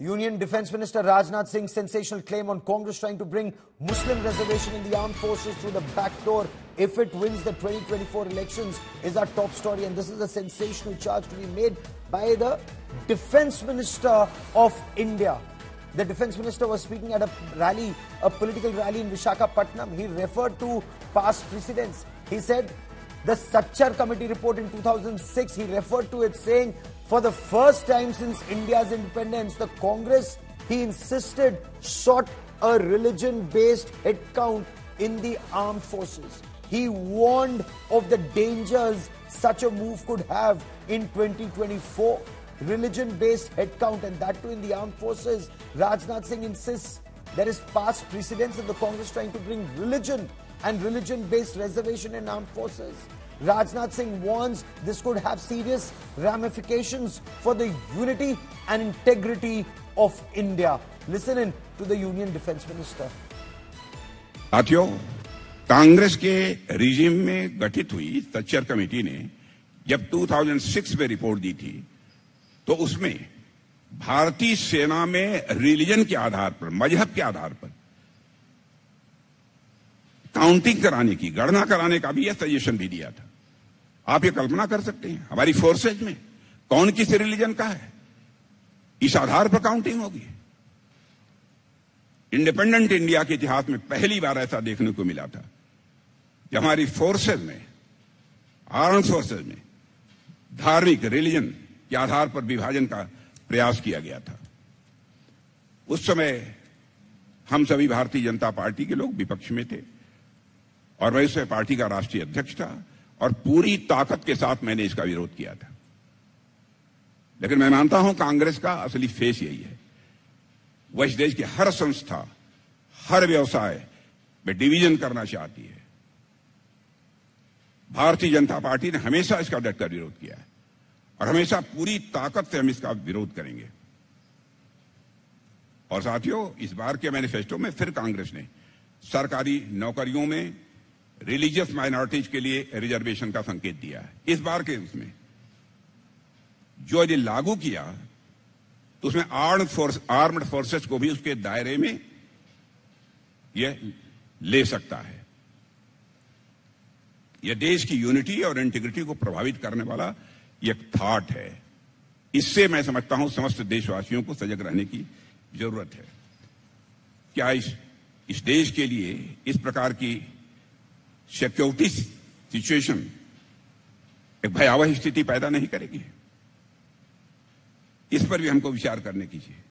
Union Defence Minister Rajnath Singh's sensational claim on Congress trying to bring Muslim reservation in the armed forces through the back door if it wins the 2024 elections is our top story, and this is a sensational charge to be made by the Defence Minister of India. The Defence Minister was speaking at a political rally in Visakhapatnam. He referred to past precedents. He said the Sachar Committee report in 2006, he referred to it saying, for the first time since India's independence, the Congress, he insisted, sought a religion-based head count in the armed forces. He warned of the dangers such a move could have in 2024. Religion-based head count, and that too in the armed forces. Rajnath Singh insists there is past precedents in the Congress trying to bring religion and religion-based reservation in armed forces. Rajnath Singh warns this could have serious ramifications for the unity and integrity of India. Listen in to the Union Defence Minister. साथियों, कांग्रेस के regime में गठित हुई Sachar committee ने जब 2006 में report दी थी, तो उसमें भारतीय सेना में रिलीजन के आधार पर, मजहब के आधार पर काउंटिंग कराने की, गणना कराने का भी यह सजेशन भी दिया था। आप ये कल्पना कर सकते हैं हमारी फोर्सेज में कौन किस रिलीजन का है, इस आधार पर काउंटिंग होगी। इंडिपेंडेंट इंडिया के इतिहास में पहली बार ऐसा देखने को मिला था कि हमारी फोर्सेज में, आर्म्ड फोर्सेज में धार्मिक रिलीजन के आधार पर विभाजन का प्रयास किया गया था। उस समय हम सभी भारतीय जनता पार्टी के लोग विपक्ष में थे और मैं उस पार्टी का राष्ट्रीय अध्यक्ष था और पूरी ताकत के साथ मैंने इसका विरोध किया था। लेकिन मैं मानता हूं कांग्रेस का असली फेस यही है। वह इस देश की हर संस्था, हर व्यवसाय में डिवीजन करना चाहती है। भारतीय जनता पार्टी ने हमेशा इसका डटकर विरोध किया है और हमेशा पूरी ताकत से हम इसका विरोध करेंगे। और साथियों, इस बार के मैनिफेस्टो में फिर कांग्रेस ने सरकारी नौकरियों में रिलीजियस माइनॉरिटीज के लिए रिजर्वेशन का संकेत दिया है। इस बार के उसमें जो यदि लागू किया तो उसमें आर्म्ड फोर्सेस को भी उसके दायरे में यह ले सकता है। यह देश की यूनिटी और इंटीग्रिटी को प्रभावित करने वाला एक थॉट है। इससे मैं समझता हूं समस्त देशवासियों को सजग रहने की जरूरत है। क्या इस देश के लिए इस प्रकार की सिक्योरिटी सिचुएशन एक भयावह स्थिति पैदा नहीं करेगी? इस पर भी हमको विचार करने की चाहिए।